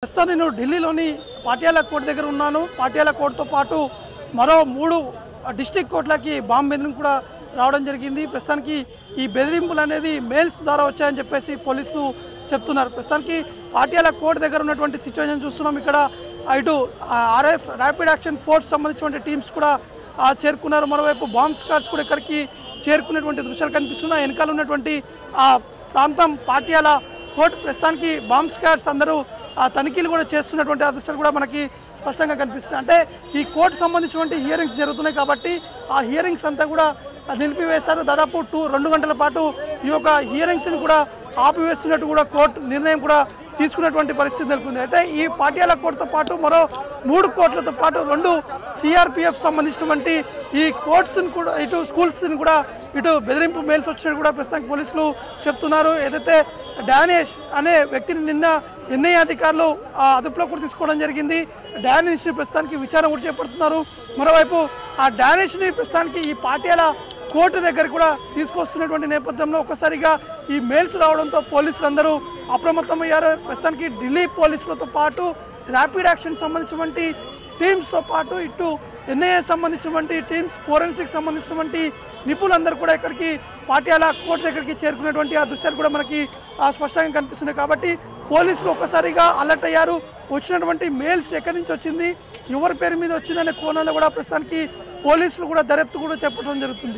ప్రస్తుతం నేను ఢిల్లీలోని పాటియాలా కోర్టు దగ్గర ఉన్నాను. పాటియాలా కోర్టుతో పాటు మరో 3 డిస్ట్రిక్ట్ కోర్టులకి బాంబు బెదిరింపు కూడా రావడం జరిగింది. ప్రస్తుతానికి ఈ బెదిరింపులు అనేది మెయిల్స్ ద్వారా వచ్చాయని చెప్పేసి పోలీసులు చెప్తున్నారు. ప్రస్తుతానికి పాటియాలా కోర్టు దగ్గర ఉన్నటువంటి సిచ్యువేషన్ చూస్తున్నాం. ఇక్కడ ఇటు ఆర్ఎఫ్ ర్యాపిడ్ యాక్షన్ ఫోర్స్ సంబంధించినటువంటి టీమ్స్ కూడా చేరుకున్నారు. మరోవైపు బాంబ్ స్క్వాడ్స్ కూడా ఇక్కడికి చేరుకునేటువంటి దృశ్యాలు కనిపిస్తున్నాయి. వెనకాల ఉన్నటువంటి ప్రాంతం పాటియాలా కోర్టు. ప్రస్తుతానికి బాంబ్ స్క్వాడ్స్ అందరూ తనిఖీలు కూడా చేస్తున్నటువంటి ఆ దృశ్యాలు కూడా మనకి స్పష్టంగా కనిపిస్తున్నాయి. అంటే ఈ కోర్టు సంబంధించినటువంటి హియరింగ్స్ జరుగుతున్నాయి కాబట్టి ఆ హియరింగ్స్ అంతా కూడా నిలిపివేశారు. దాదాపు 2 గంటల పాటు ఈ యొక్క హియరింగ్స్ని కూడా ఆపివేస్తున్నట్టు కూడా కోర్టు నిర్ణయం కూడా తీసుకున్నటువంటి పరిస్థితి నెలకొంది. అయితే ఈ పాటియాలా కోర్టుతో పాటు మరో 3 కోర్టులతో పాటు 2 సిఆర్పిఎఫ్ సంబంధించినటువంటి ఈ కోర్ట్స్ని కూడా ఇటు స్కూల్స్ని కూడా ఇటు బెదిరింపు మెయిల్స్ వచ్చినట్టు కూడా ప్రస్తుతానికి పోలీసులు చెప్తున్నారు. ఏదైతే డానేష్ అనే వ్యక్తిని నిన్న ఎన్ఐఏ అధికారులు అదుపులో కూడా తీసుకోవడం జరిగింది. డానేష్ని ప్రస్తుతానికి విచారణ కూడా చేపడుతున్నారు. మరోవైపు ఆ డానేష్ని ప్రస్తుతానికి ఈ పాటియాలా కోర్టు దగ్గర కూడా తీసుకొస్తున్నటువంటి నేపథ్యంలో ఒక్కసారిగా ఈ మెయిల్స్ రావడంతో పోలీసులందరూ అప్రమత్తమయ్యారు. ప్రస్తుతానికి ఢిల్లీ పోలీసులతో పాటు ర్యాపిడ్ యాక్షన్ సంబంధించినటువంటి టీమ్స్తో పాటు ఇటు ఎన్ఐఏ సంబంధించినటువంటి టీమ్స్, ఫోరెన్సిక్ సంబంధించినటువంటి నిపుణులందరూ కూడా ఇక్కడికి పాటియాలా కోర్టు దగ్గరికి చేరుకునేటువంటి ఆ దృశ్యాలు కూడా మనకి స్పష్టంగా కనిపిస్తున్నాయి. కాబట్టి పోలీసులు ఒక్కసారిగా అలర్ట్ అయ్యారు. వచ్చినటువంటి మెయిల్స్ ఎక్కడి నుంచి వచ్చింది, ఎవరి పేరు మీద వచ్చిందనే కోణంలో కూడా ప్రస్తుతానికి పోలీసులు కూడా దర్యాప్తు కూడా చెప్పడం జరుగుతుంది.